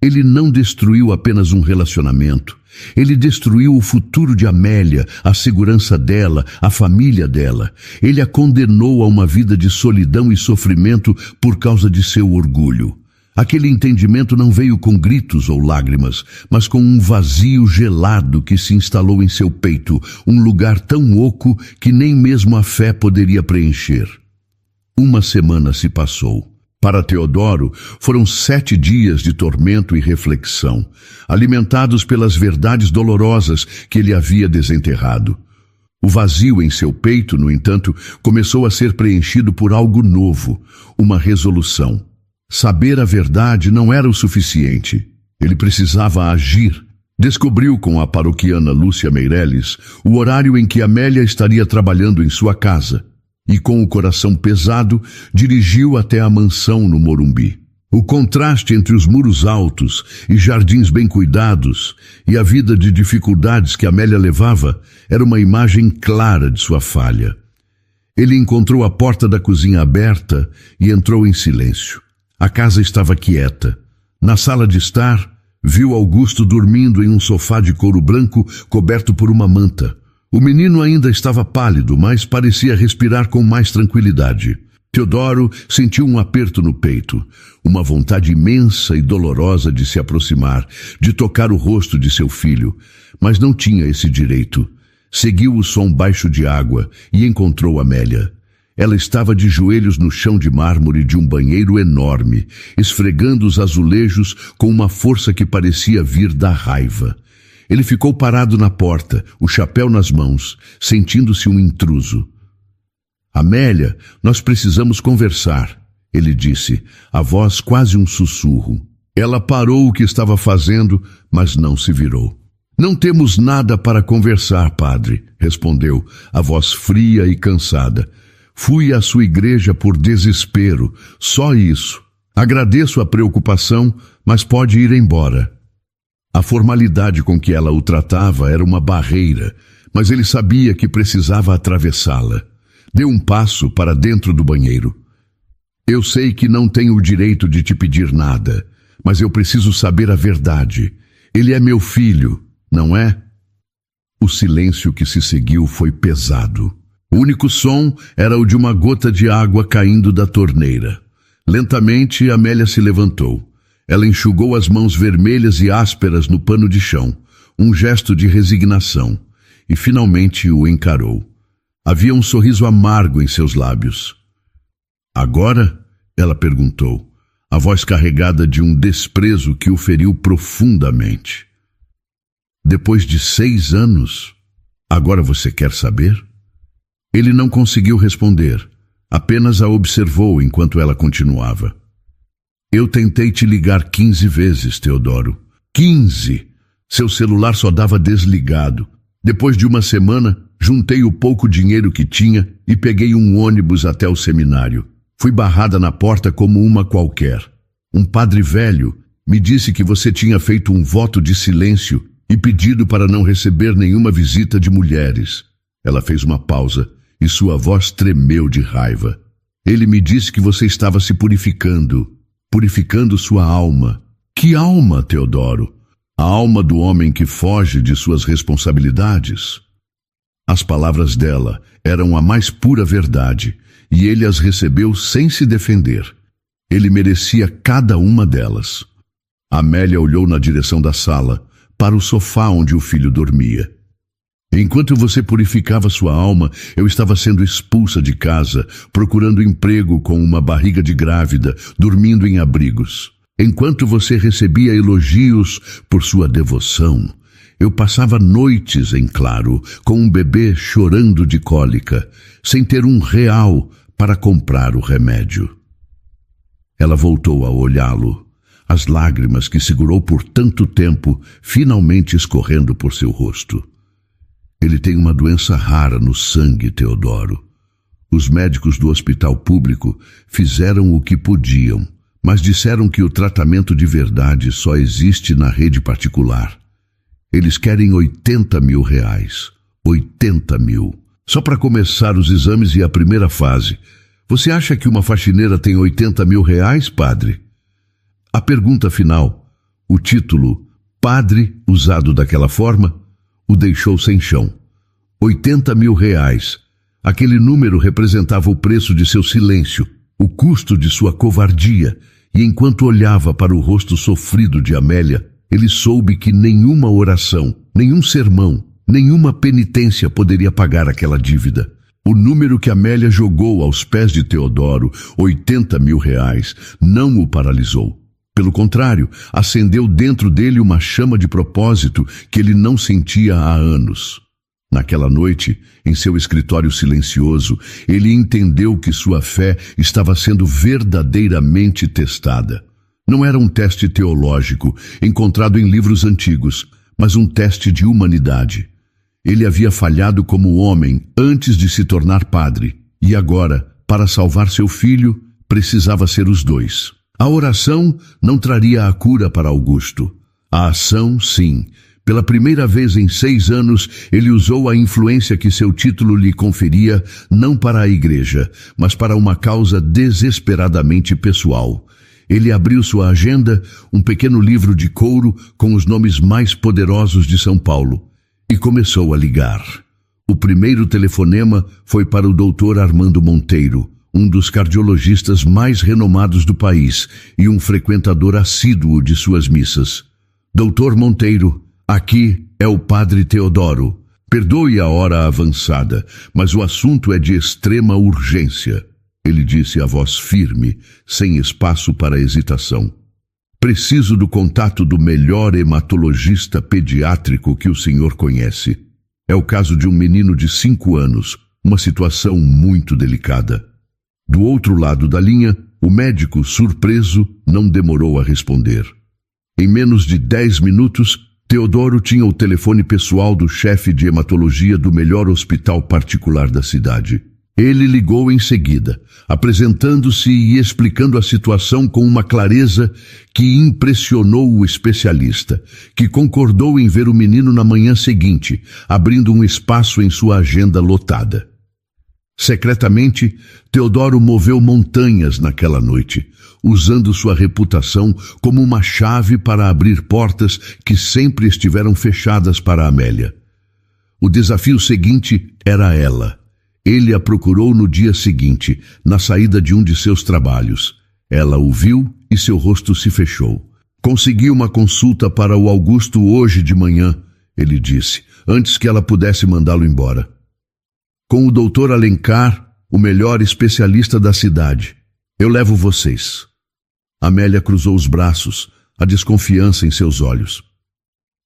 Ele não destruiu apenas um relacionamento. Ele destruiu o futuro de Amélia, a segurança dela, a família dela. Ele a condenou a uma vida de solidão e sofrimento por causa de seu orgulho. Aquele entendimento não veio com gritos ou lágrimas, mas com um vazio gelado que se instalou em seu peito, um lugar tão oco que nem mesmo a fé poderia preencher. Uma semana se passou. Para Teodoro, foram 7 dias de tormento e reflexão, alimentados pelas verdades dolorosas que ele havia desenterrado. O vazio em seu peito, no entanto, começou a ser preenchido por algo novo, uma resolução. Saber a verdade não era o suficiente. Ele precisava agir. Descobriu com a paroquiana Lúcia Meireles o horário em que Amélia estaria trabalhando em sua casa. E com o coração pesado, dirigiu até a mansão no Morumbi. O contraste entre os muros altos e jardins bem cuidados e a vida de dificuldades que Amélia levava era uma imagem clara de sua falha. Ele encontrou a porta da cozinha aberta e entrou em silêncio. A casa estava quieta. Na sala de estar, viu Augusto dormindo em um sofá de couro branco coberto por uma manta. O menino ainda estava pálido, mas parecia respirar com mais tranquilidade. Teodoro sentiu um aperto no peito, uma vontade imensa e dolorosa de se aproximar, de tocar o rosto de seu filho, mas não tinha esse direito. Seguiu o som baixo de água e encontrou Amélia. Ela estava de joelhos no chão de mármore de um banheiro enorme, esfregando os azulejos com uma força que parecia vir da raiva. Ele ficou parado na porta, o chapéu nas mãos, sentindo-se um intruso. Amélia, nós precisamos conversar, ele disse, a voz quase um sussurro. Ela parou o que estava fazendo, mas não se virou. Não temos nada para conversar, padre, respondeu, a voz fria e cansada. Fui à sua igreja por desespero, só isso. Agradeço a preocupação, mas pode ir embora. A formalidade com que ela o tratava era uma barreira, mas ele sabia que precisava atravessá-la. Deu um passo para dentro do banheiro. Eu sei que não tenho o direito de te pedir nada, mas eu preciso saber a verdade. Ele é meu filho, não é? O silêncio que se seguiu foi pesado. O único som era o de uma gota de água caindo da torneira. Lentamente, Amélia se levantou. Ela enxugou as mãos vermelhas e ásperas no pano de chão, um gesto de resignação, e finalmente o encarou. Havia um sorriso amargo em seus lábios. Agora? Ela perguntou. a voz carregada de um desprezo que o feriu profundamente. Depois de 6 anos, agora você quer saber? Ele não conseguiu responder, apenas a observou enquanto ela continuava. Eu tentei te ligar 15 vezes, Teodoro. 15! Seu celular só dava desligado. Depois de uma semana, juntei o pouco dinheiro que tinha e peguei um ônibus até o seminário. Fui barrada na porta como uma qualquer. Um padre velho me disse que você tinha feito um voto de silêncio e pedido para não receber nenhuma visita de mulheres. Ela fez uma pausa e sua voz tremeu de raiva. Ele me disse que você estava se purificando sua alma. Que alma, Teodoro? A alma do homem que foge de suas responsabilidades. As palavras dela eram a mais pura verdade, e ele as recebeu sem se defender. Ele merecia cada uma delas. Amélia olhou na direção da sala, para o sofá onde o filho dormia. Enquanto você purificava sua alma, eu estava sendo expulsa de casa, procurando emprego com uma barriga de grávida, dormindo em abrigos. Enquanto você recebia elogios por sua devoção, eu passava noites em claro, com um bebê chorando de cólica, sem ter R$1 para comprar o remédio. Ela voltou a olhá-lo, as lágrimas que segurou por tanto tempo finalmente escorrendo por seu rosto. Ele tem uma doença rara no sangue, Teodoro. Os médicos do hospital público fizeram o que podiam, mas disseram que o tratamento de verdade só existe na rede particular. Eles querem R$80 mil. 80 mil. Só para começar os exames e a primeira fase. Você acha que uma faxineira tem R$80 mil, padre? A pergunta final, o título, padre, usado daquela forma, o deixou sem chão. R$80 mil. Aquele número representava o preço de seu silêncio, o custo de sua covardia, e enquanto olhava para o rosto sofrido de Amélia, ele soube que nenhuma oração, nenhum sermão, nenhuma penitência poderia pagar aquela dívida. O número que Amélia jogou aos pés de Teodoro, R$80 mil, não o paralisou. Pelo contrário, acendeu dentro dele uma chama de propósito que ele não sentia há anos. Naquela noite, em seu escritório silencioso, ele entendeu que sua fé estava sendo verdadeiramente testada. Não era um teste teológico, encontrado em livros antigos, mas um teste de humanidade. Ele havia falhado como homem antes de se tornar padre, e agora, para salvar seu filho, precisava ser os dois. A oração não traria a cura para Augusto. A ação, sim. Pela primeira vez em 6 anos, ele usou a influência que seu título lhe conferia, não para a igreja, mas para uma causa desesperadamente pessoal. Ele abriu sua agenda, um pequeno livro de couro com os nomes mais poderosos de São Paulo, e começou a ligar. O primeiro telefonema foi para o Dr. Armando Monteiro, um dos cardiologistas mais renomados do país e um frequentador assíduo de suas missas. Doutor Monteiro, aqui é o padre Teodoro. Perdoe a hora avançada, mas o assunto é de extrema urgência, ele disse a voz firme, sem espaço para hesitação. Preciso do contato do melhor hematologista pediátrico que o senhor conhece. É o caso de um menino de 5 anos, uma situação muito delicada. Do outro lado da linha, o médico, surpreso, não demorou a responder. Em menos de 10 minutos, Teodoro tinha o telefone pessoal do chefe de hematologia do melhor hospital particular da cidade. Ele ligou em seguida, apresentando-se e explicando a situação com uma clareza que impressionou o especialista, que concordou em ver o menino na manhã seguinte, abrindo um espaço em sua agenda lotada. Secretamente, Teodoro moveu montanhas naquela noite, usando sua reputação como uma chave para abrir portas que sempre estiveram fechadas para Amélia. O desafio seguinte era ela. Ele a procurou no dia seguinte, na saída de um de seus trabalhos. Ela o viu e seu rosto se fechou. Consegui uma consulta para o Augusto hoje de manhã, ele disse, antes que ela pudesse mandá-lo embora. Com o doutor Alencar, o melhor especialista da cidade. Eu levo vocês. Amélia cruzou os braços, a desconfiança em seus olhos.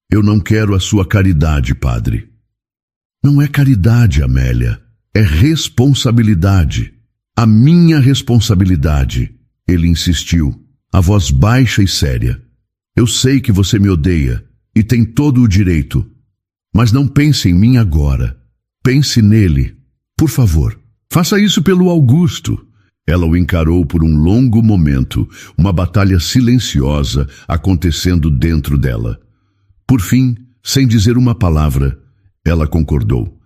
Eu não quero a sua caridade, padre. Não é caridade, Amélia. É responsabilidade. A minha responsabilidade. Ele insistiu, a voz baixa e séria. Eu sei que você me odeia e tem todo o direito. Mas não pense em mim agora. Pense nele. Por favor, faça isso pelo Augusto. Ela o encarou por um longo momento, uma batalha silenciosa acontecendo dentro dela. Por fim, sem dizer uma palavra, ela concordou.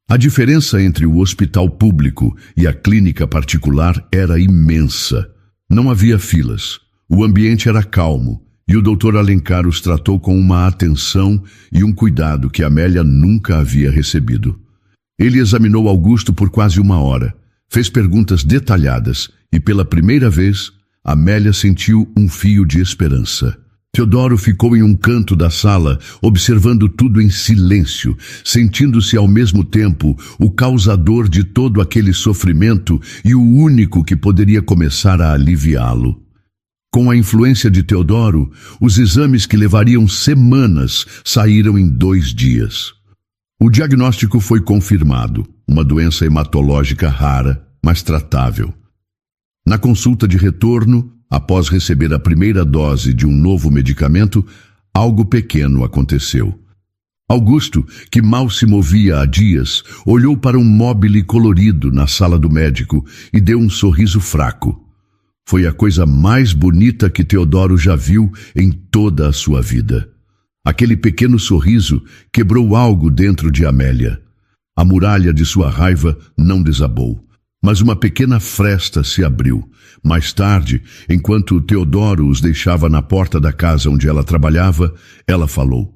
A diferença entre o hospital público e a clínica particular era imensa. Não havia filas. O ambiente era calmo e o Dr. Alencar os tratou com uma atenção e um cuidado que Amélia nunca havia recebido. Ele examinou Augusto por quase 1 hora, fez perguntas detalhadas e, pela primeira vez, Amélia sentiu um fio de esperança. Teodoro ficou em um canto da sala, observando tudo em silêncio, sentindo-se ao mesmo tempo o causador de todo aquele sofrimento e o único que poderia começar a aliviá-lo. Com a influência de Teodoro, os exames que levariam semanas saíram em 2 dias. O diagnóstico foi confirmado, uma doença hematológica rara, mas tratável. Na consulta de retorno, após receber a primeira dose de um novo medicamento, algo pequeno aconteceu. Augusto, que mal se movia há dias, olhou para um móbile colorido na sala do médico e deu um sorriso fraco. Foi a coisa mais bonita que Teodoro já viu em toda a sua vida. Aquele pequeno sorriso quebrou algo dentro de Amélia. A muralha de sua raiva não desabou, mas uma pequena fresta se abriu. Mais tarde, enquanto Teodoro os deixava na porta da casa onde ela trabalhava, ela falou.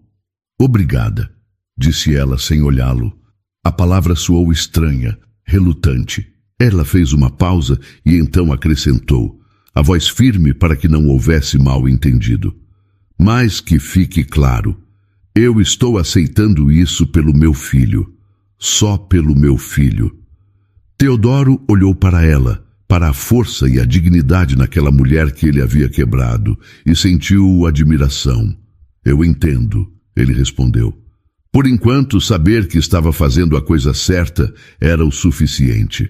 Obrigada, disse ela sem olhá-lo. A palavra soou estranha, relutante. Ela fez uma pausa e então acrescentou, a voz firme para que não houvesse mal-entendido. Mas que fique claro, eu estou aceitando isso pelo meu filho, só pelo meu filho. Teodoro olhou para ela, para a força e a dignidade naquela mulher que ele havia quebrado, e sentiu admiração. Eu entendo, ele respondeu. Por enquanto, saber que estava fazendo a coisa certa era o suficiente.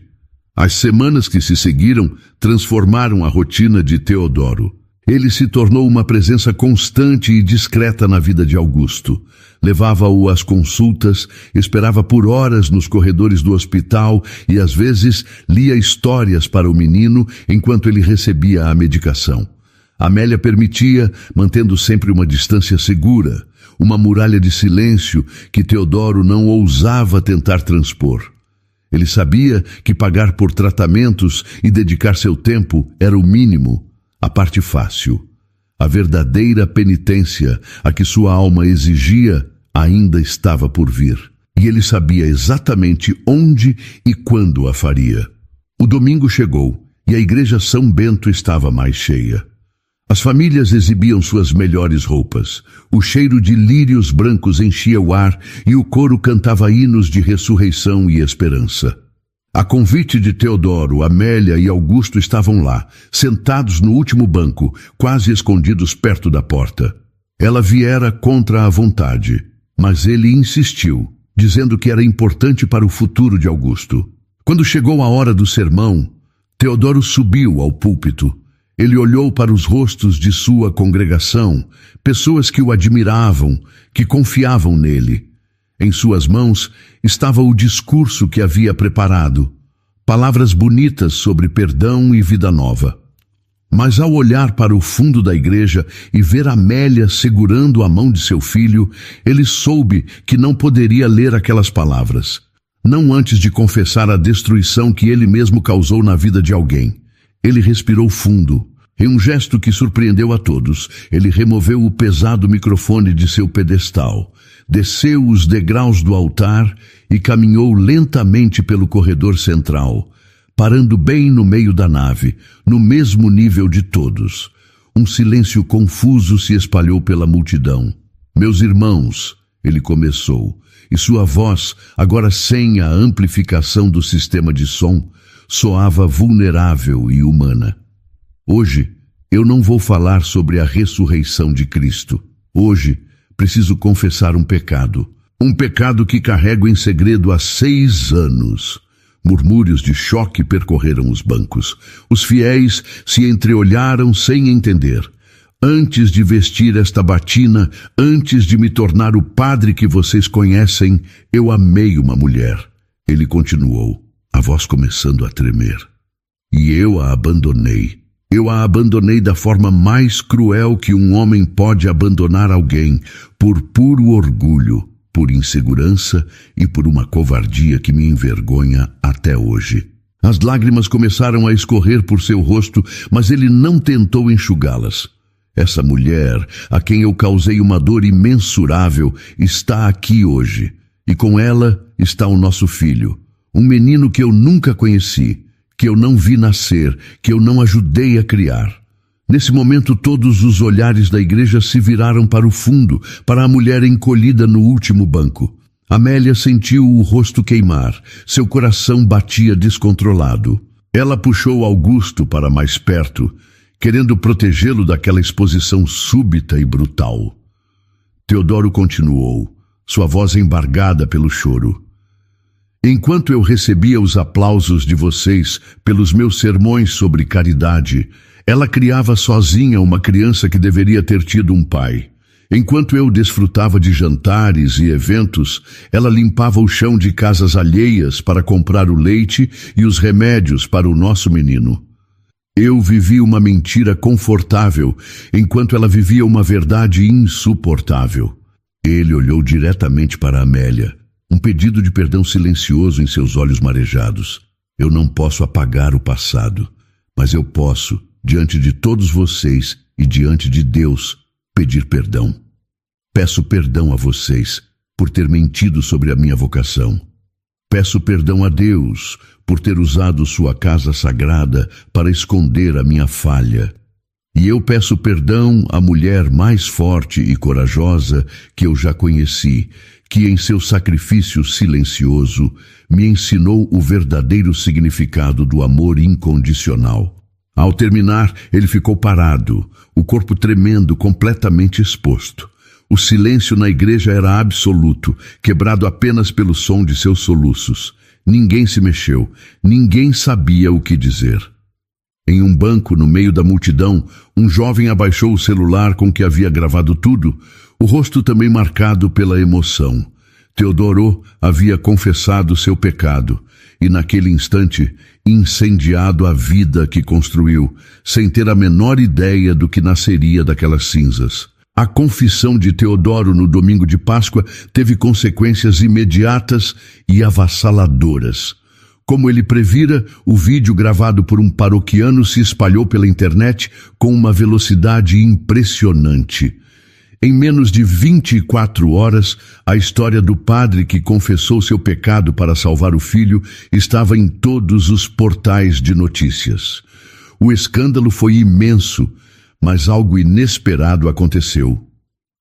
As semanas que se seguiram transformaram a rotina de Teodoro. Ele se tornou uma presença constante e discreta na vida de Augusto. Levava-o às consultas, esperava por horas nos corredores do hospital e, às vezes, lia histórias para o menino enquanto ele recebia a medicação. Amélia permitia, mantendo sempre uma distância segura, uma muralha de silêncio que Teodoro não ousava tentar transpor. Ele sabia que pagar por tratamentos e dedicar seu tempo era o mínimo, a parte fácil. A verdadeira penitência, a que sua alma exigia, ainda estava por vir. E ele sabia exatamente onde e quando a faria. O domingo chegou e a igreja São Bento estava mais cheia. As famílias exibiam suas melhores roupas. O cheiro de lírios brancos enchia o ar e o coro cantava hinos de ressurreição e esperança. A convite de Teodoro, Amélia e Augusto estavam lá, sentados no último banco, quase escondidos perto da porta. Ela viera contra a vontade, mas ele insistiu, dizendo que era importante para o futuro de Augusto. Quando chegou a hora do sermão, Teodoro subiu ao púlpito. Ele olhou para os rostos de sua congregação, pessoas que o admiravam, que confiavam nele. Em suas mãos estava o discurso que havia preparado, palavras bonitas sobre perdão e vida nova. Mas ao olhar para o fundo da igreja e ver Amélia segurando a mão de seu filho, ele soube que não poderia ler aquelas palavras, não antes de confessar a destruição que ele mesmo causou na vida de alguém. Ele respirou fundo. Em um gesto que surpreendeu a todos, ele removeu o pesado microfone de seu pedestal, desceu os degraus do altar e caminhou lentamente pelo corredor central, parando bem no meio da nave, no mesmo nível de todos. Um silêncio confuso se espalhou pela multidão. Meus irmãos, ele começou, e sua voz, agora sem a amplificação do sistema de som, soava vulnerável e humana. Hoje, Eu não vou falar sobre a ressurreição de Cristo. Hoje, preciso confessar um pecado. Um pecado que carrego em segredo há 6 anos. Murmúrios de choque percorreram os bancos. Os fiéis se entreolharam sem entender. Antes de vestir esta batina, antes de me tornar o padre que vocês conhecem, eu amei uma mulher. Ele continuou, a voz começando a tremer. E eu a abandonei. Eu a abandonei da forma mais cruel que um homem pode abandonar alguém, por puro orgulho, por insegurança e por uma covardia que me envergonha até hoje. As lágrimas começaram a escorrer por seu rosto, mas ele não tentou enxugá-las. Essa mulher, a quem eu causei uma dor imensurável, está aqui hoje. E com ela está o nosso filho, um menino que eu nunca conheci, que eu não vi nascer, que eu não ajudei a criar. Nesse momento, todos os olhares da igreja se viraram para o fundo, para a mulher encolhida no último banco. Amélia sentiu o rosto queimar, seu coração batia descontrolado. Ela puxou Augusto para mais perto, querendo protegê-lo daquela exposição súbita e brutal. Teodoro continuou, sua voz embargada pelo choro. Enquanto eu recebia os aplausos de vocês pelos meus sermões sobre caridade, ela criava sozinha uma criança que deveria ter tido um pai. Enquanto eu desfrutava de jantares e eventos, ela limpava o chão de casas alheias para comprar o leite e os remédios para o nosso menino. Eu vivi uma mentira confortável, enquanto ela vivia uma verdade insuportável. Ele olhou diretamente para Amélia, um pedido de perdão silencioso em seus olhos marejados. Eu não posso apagar o passado, mas eu posso, diante de todos vocês e diante de Deus, pedir perdão. Peço perdão a vocês por ter mentido sobre a minha vocação. Peço perdão a Deus por ter usado sua casa sagrada para esconder a minha falha. E eu peço perdão à mulher mais forte e corajosa que eu já conheci, que em seu sacrifício silencioso me ensinou o verdadeiro significado do amor incondicional. Ao terminar, ele ficou parado, o corpo tremendo, completamente exposto. O silêncio na igreja era absoluto, quebrado apenas pelo som de seus soluços. Ninguém se mexeu, ninguém sabia o que dizer. Em um banco, no meio da multidão, um jovem abaixou o celular com que havia gravado tudo, o rosto também marcado pela emoção. Teodoro havia confessado seu pecado e, naquele instante, incendiado a vida que construiu, sem ter a menor ideia do que nasceria daquelas cinzas. A confissão de Teodoro no domingo de Páscoa teve consequências imediatas e avassaladoras. Como ele previra, o vídeo gravado por um paroquiano se espalhou pela internet com uma velocidade impressionante. Em menos de 24 horas, a história do padre que confessou seu pecado para salvar o filho estava em todos os portais de notícias. O escândalo foi imenso, mas algo inesperado aconteceu.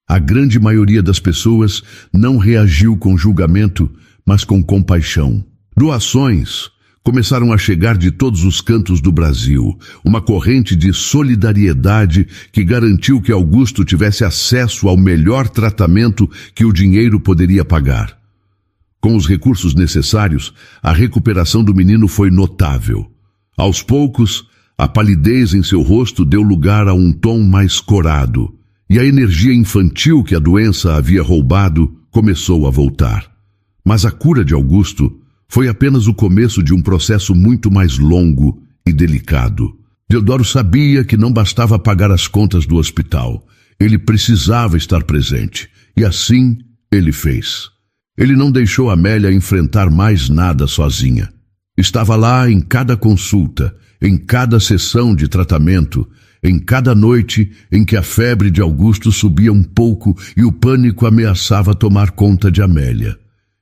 A grande maioria das pessoas não reagiu com julgamento, mas com compaixão. Doações começaram a chegar de todos os cantos do Brasil, uma corrente de solidariedade que garantiu que Augusto tivesse acesso ao melhor tratamento que o dinheiro poderia pagar. Com os recursos necessários, a recuperação do menino foi notável. Aos poucos, a palidez em seu rosto deu lugar a um tom mais corado, e a energia infantil que a doença havia roubado começou a voltar. Mas a cura de Augusto foi apenas o começo de um processo muito mais longo e delicado. Teodoro sabia que não bastava pagar as contas do hospital. Ele precisava estar presente, e assim ele fez. Ele não deixou Amélia enfrentar mais nada sozinha. Estava lá em cada consulta, em cada sessão de tratamento, em cada noite em que a febre de Augusto subia um pouco e o pânico ameaçava tomar conta de Amélia.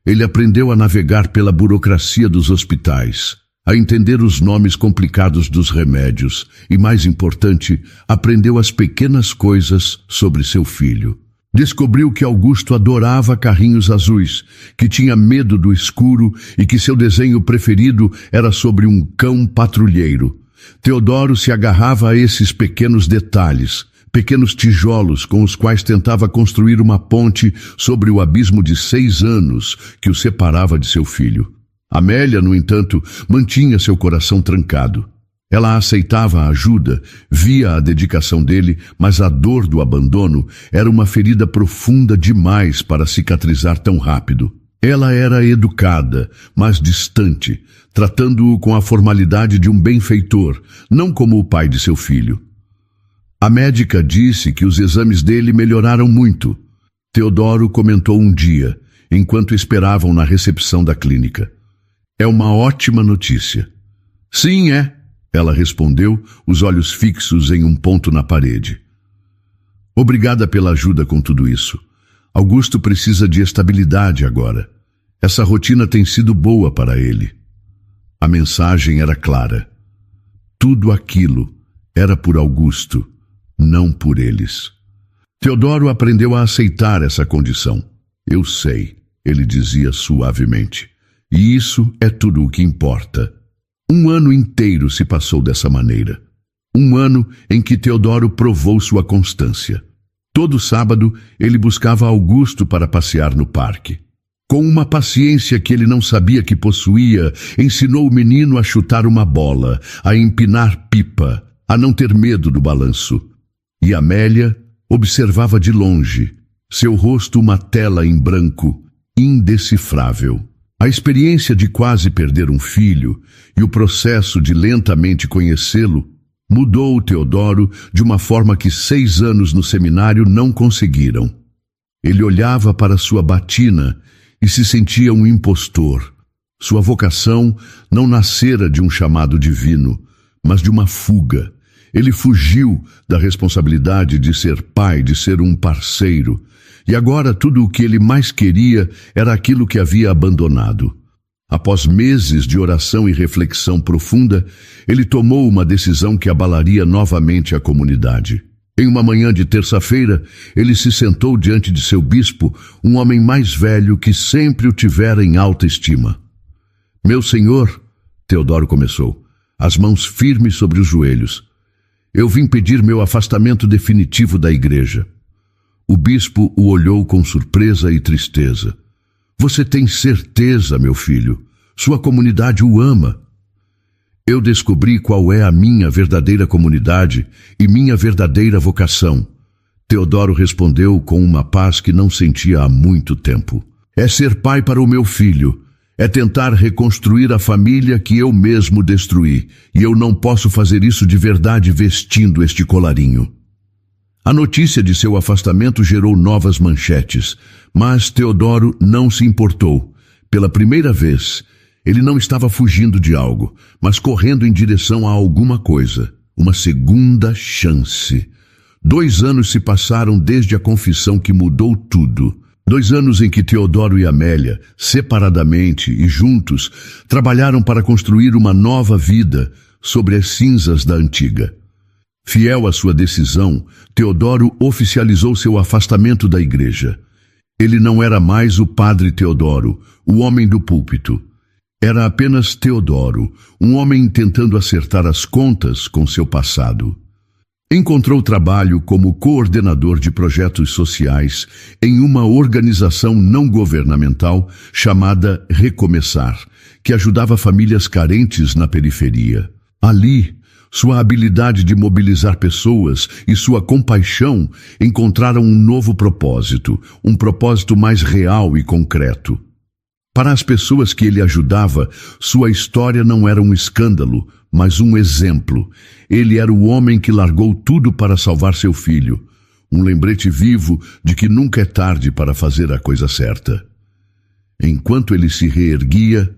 Ele aprendeu a navegar pela burocracia dos hospitais, a entender os nomes complicados dos remédios e, mais importante, aprendeu as pequenas coisas sobre seu filho. Descobriu que Augusto adorava carrinhos azuis, que tinha medo do escuro e que seu desenho preferido era sobre um cão patrulheiro. Teodoro se agarrava a esses pequenos detalhes, pequenos tijolos com os quais tentava construir uma ponte sobre o abismo de 6 anos que o separava de seu filho. Amélia, no entanto, mantinha seu coração trancado. Ela aceitava a ajuda, via a dedicação dele, mas a dor do abandono era uma ferida profunda demais para cicatrizar tão rápido. Ela era educada, mas distante, tratando-o com a formalidade de um benfeitor, não como o pai de seu filho. A médica disse que os exames dele melhoraram muito. Teodoro comentou um dia, enquanto esperavam na recepção da clínica. É uma ótima notícia. Sim, é, ela respondeu, os olhos fixos em um ponto na parede. Obrigada pela ajuda com tudo isso. Augusto precisa de estabilidade agora. Essa rotina tem sido boa para ele. A mensagem era clara. Tudo aquilo era por Augusto, não por eles. Teodoro aprendeu a aceitar essa condição. Eu sei, ele dizia suavemente. E isso é tudo o que importa. 1 ano inteiro se passou dessa maneira. 1 ano em que Teodoro provou sua constância. Todo sábado ele buscava Augusto para passear no parque. Com uma paciência que ele não sabia que possuía, ensinou o menino a chutar uma bola, a empinar pipa, a não ter medo do balanço. E Amélia observava de longe, seu rosto uma tela em branco, indecifrável. A experiência de quase perder um filho e o processo de lentamente conhecê-lo mudou o Teodoro de uma forma que 6 anos no seminário não conseguiram. Ele olhava para sua batina e se sentia um impostor. Sua vocação não nascera de um chamado divino, mas de uma fuga. Ele fugiu da responsabilidade de ser pai, de ser um parceiro. E agora tudo o que ele mais queria era aquilo que havia abandonado. Após meses de oração e reflexão profunda, ele tomou uma decisão que abalaria novamente a comunidade. Em uma manhã de terça-feira, ele se sentou diante de seu bispo, um homem mais velho que sempre o tivera em alta estima. Meu senhor, Teodoro começou, as mãos firmes sobre os joelhos, eu vim pedir meu afastamento definitivo da igreja. O bispo o olhou com surpresa e tristeza. Você tem certeza, meu filho? Sua comunidade o ama. Eu descobri qual é a minha verdadeira comunidade e minha verdadeira vocação. Teodoro respondeu com uma paz que não sentia há muito tempo. É ser pai para o meu filho. É tentar reconstruir a família que eu mesmo destruí. E eu não posso fazer isso de verdade vestindo este colarinho. A notícia de seu afastamento gerou novas manchetes, mas Teodoro não se importou. Pela primeira vez, ele não estava fugindo de algo, mas correndo em direção a alguma coisa. Uma segunda chance. 2 anos se passaram desde a confissão que mudou tudo. 2 anos em que Teodoro e Amélia, separadamente e juntos, trabalharam para construir uma nova vida sobre as cinzas da antiga. Fiel à sua decisão, Teodoro oficializou seu afastamento da igreja. Ele não era mais o padre Teodoro, o homem do púlpito. Era apenas Teodoro, um homem tentando acertar as contas com seu passado. Encontrou trabalho como coordenador de projetos sociais em uma organização não governamental chamada Recomeçar, que ajudava famílias carentes na periferia. Ali, sua habilidade de mobilizar pessoas e sua compaixão encontraram um novo propósito, um propósito mais real e concreto. Para as pessoas que ele ajudava, sua história não era um escândalo, mas um exemplo. Ele era o homem que largou tudo para salvar seu filho, um lembrete vivo de que nunca é tarde para fazer a coisa certa. Enquanto ele se reerguia,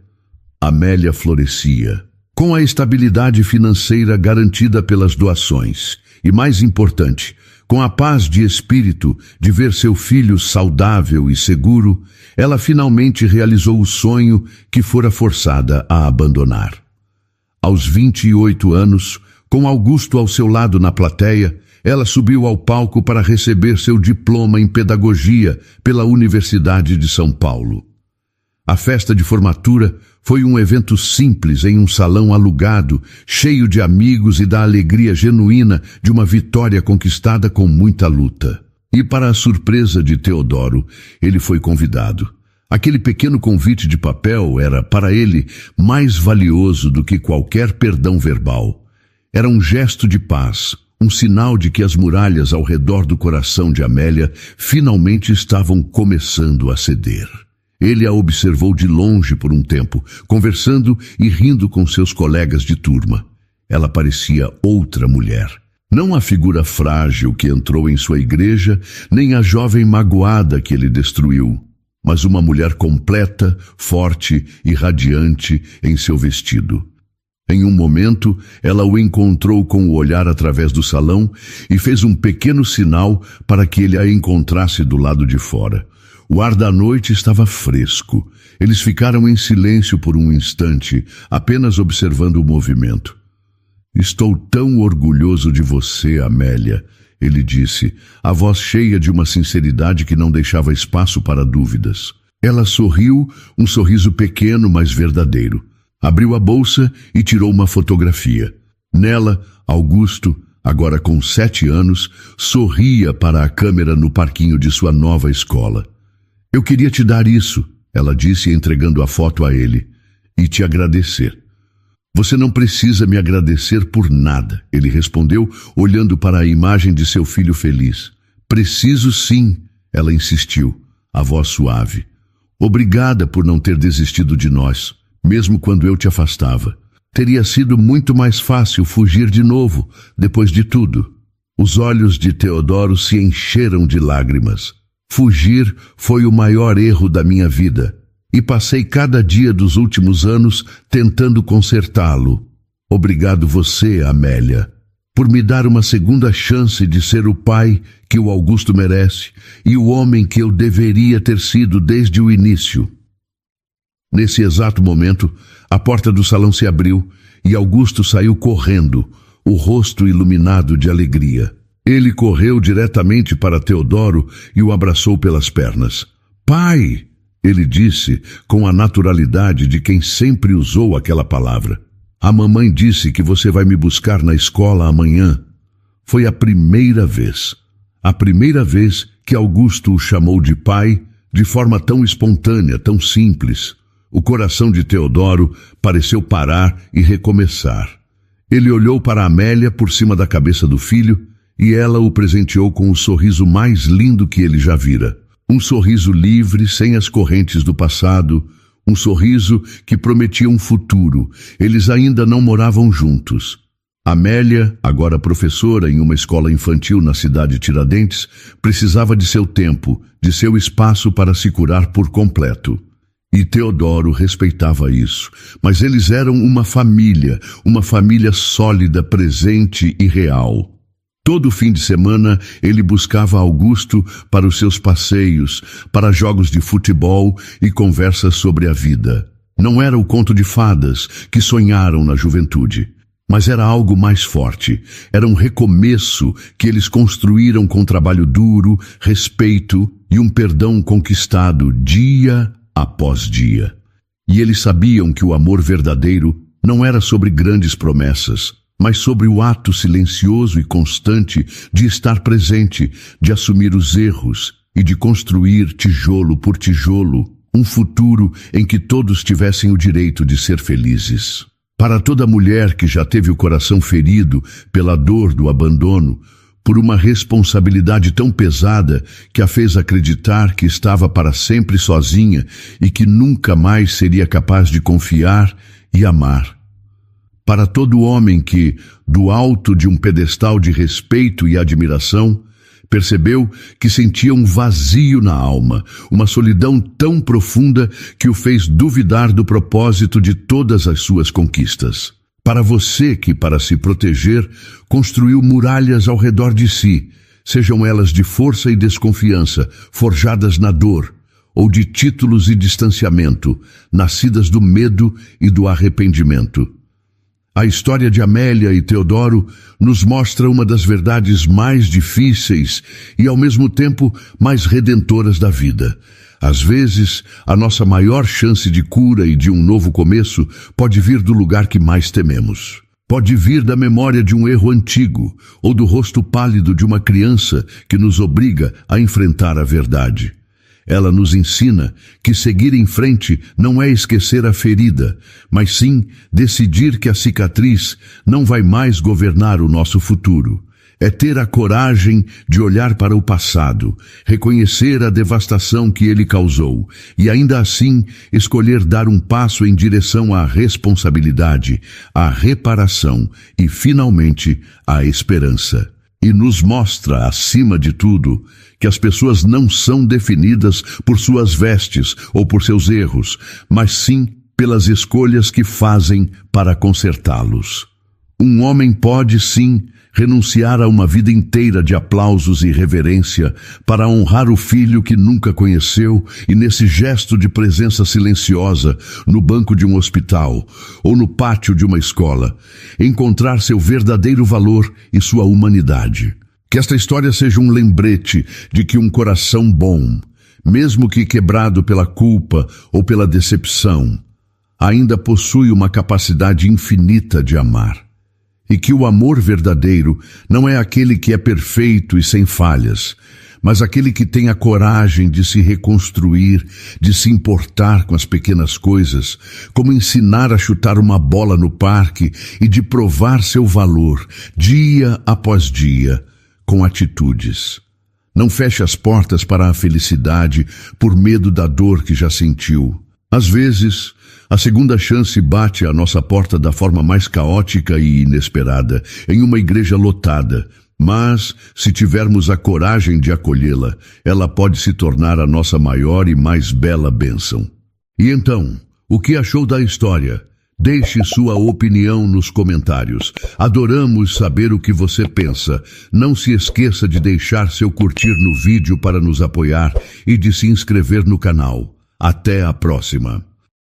Amélia florescia. Com a estabilidade financeira garantida pelas doações, e mais importante, com a paz de espírito de ver seu filho saudável e seguro, ela finalmente realizou o sonho que fora forçada a abandonar. Aos 28 anos, com Augusto ao seu lado na plateia, ela subiu ao palco para receber seu diploma em pedagogia pela Universidade de São Paulo. A festa de formatura foi um evento simples em um salão alugado, cheio de amigos e da alegria genuína de uma vitória conquistada com muita luta. E para a surpresa de Teodoro, ele foi convidado. Aquele pequeno convite de papel era, para ele, mais valioso do que qualquer perdão verbal. Era um gesto de paz, um sinal de que as muralhas ao redor do coração de Amélia finalmente estavam começando a ceder. Ele a observou de longe por um tempo, conversando e rindo com seus colegas de turma. Ela parecia outra mulher. Não a figura frágil que entrou em sua igreja, nem a jovem magoada que ele destruiu, mas uma mulher completa, forte e radiante em seu vestido. Em um momento, ela o encontrou com o olhar através do salão e fez um pequeno sinal para que ele a encontrasse do lado de fora. O ar da noite estava fresco. Eles ficaram em silêncio por um instante, apenas observando o movimento. "Estou tão orgulhoso de você, Amélia", ele disse, a voz cheia de uma sinceridade que não deixava espaço para dúvidas. Ela sorriu, um sorriso pequeno, mas verdadeiro. Abriu a bolsa e tirou uma fotografia. Nela, Augusto, agora com 7 anos, sorria para a câmera no parquinho de sua nova escola. "Eu queria te dar isso", ela disse, entregando a foto a ele, "e te agradecer." "Você não precisa me agradecer por nada", ele respondeu, olhando para a imagem de seu filho feliz. "Preciso sim", ela insistiu, a voz suave. "Obrigada por não ter desistido de nós, mesmo quando eu te afastava. Teria sido muito mais fácil fugir de novo, depois de tudo." Os olhos de Teodoro se encheram de lágrimas. "Fugir foi o maior erro da minha vida, e passei cada dia dos últimos anos tentando consertá-lo. Obrigado você, Amélia, por me dar uma segunda chance de ser o pai que o Augusto merece e o homem que eu deveria ter sido desde o início." Nesse exato momento, a porta do salão se abriu e Augusto saiu correndo, o rosto iluminado de alegria. Ele correu diretamente para Teodoro e o abraçou pelas pernas. "Pai!" ele disse, com a naturalidade de quem sempre usou aquela palavra. "A mamãe disse que você vai me buscar na escola amanhã." Foi a primeira vez que Augusto o chamou de pai, de forma tão espontânea, tão simples. O coração de Teodoro pareceu parar e recomeçar. Ele olhou para Amélia por cima da cabeça do filho e ela o presenteou com o sorriso mais lindo que ele já vira. Um sorriso livre, sem as correntes do passado, um sorriso que prometia um futuro. Eles ainda não moravam juntos. Amélia, agora professora em uma escola infantil na cidade de Tiradentes, precisava de seu tempo, de seu espaço para se curar por completo. E Teodoro respeitava isso, mas eles eram uma família sólida, presente e real. Todo fim de semana ele buscava Augusto para os seus passeios, para jogos de futebol e conversas sobre a vida. Não era o conto de fadas que sonharam na juventude, mas era algo mais forte. Era um recomeço que eles construíram com trabalho duro, respeito e um perdão conquistado dia após dia. E eles sabiam que o amor verdadeiro não era sobre grandes promessas, mas sobre o ato silencioso e constante de estar presente, de assumir os erros e de construir tijolo por tijolo um futuro em que todos tivessem o direito de ser felizes. Para toda mulher que já teve o coração ferido pela dor do abandono, por uma responsabilidade tão pesada que a fez acreditar que estava para sempre sozinha e que nunca mais seria capaz de confiar e amar. Para todo homem que, do alto de um pedestal de respeito e admiração, percebeu que sentia um vazio na alma, uma solidão tão profunda que o fez duvidar do propósito de todas as suas conquistas. Para você que, para se proteger, construiu muralhas ao redor de si, sejam elas de força e desconfiança, forjadas na dor, ou de títulos e distanciamento, nascidas do medo e do arrependimento. A história de Amélia e Teodoro nos mostra uma das verdades mais difíceis e, ao mesmo tempo, mais redentoras da vida. Às vezes, a nossa maior chance de cura e de um novo começo pode vir do lugar que mais tememos. Pode vir da memória de um erro antigo ou do rosto pálido de uma criança que nos obriga a enfrentar a verdade. Ela nos ensina que seguir em frente não é esquecer a ferida, mas sim decidir que a cicatriz não vai mais governar o nosso futuro. É ter a coragem de olhar para o passado, reconhecer a devastação que ele causou e ainda assim escolher dar um passo em direção à responsabilidade, à reparação e, finalmente, à esperança. E nos mostra, acima de tudo, que as pessoas não são definidas por suas vestes ou por seus erros, mas sim pelas escolhas que fazem para consertá-los. Um homem pode, sim, renunciar a uma vida inteira de aplausos e reverência para honrar o filho que nunca conheceu e nesse gesto de presença silenciosa no banco de um hospital ou no pátio de uma escola, encontrar seu verdadeiro valor e sua humanidade. Que esta história seja um lembrete de que um coração bom, mesmo que quebrado pela culpa ou pela decepção, ainda possui uma capacidade infinita de amar. E que o amor verdadeiro não é aquele que é perfeito e sem falhas, mas aquele que tem a coragem de se reconstruir, de se importar com as pequenas coisas, como ensinar a chutar uma bola no parque e de provar seu valor, dia após dia, com atitudes. Não feche as portas para a felicidade por medo da dor que já sentiu. Às vezes, a segunda chance bate à nossa porta da forma mais caótica e inesperada, em uma igreja lotada. Mas, se tivermos a coragem de acolhê-la, ela pode se tornar a nossa maior e mais bela bênção. E então, o que achou da história? Deixe sua opinião nos comentários. Adoramos saber o que você pensa. Não se esqueça de deixar seu curtir no vídeo para nos apoiar e de se inscrever no canal. Até a próxima!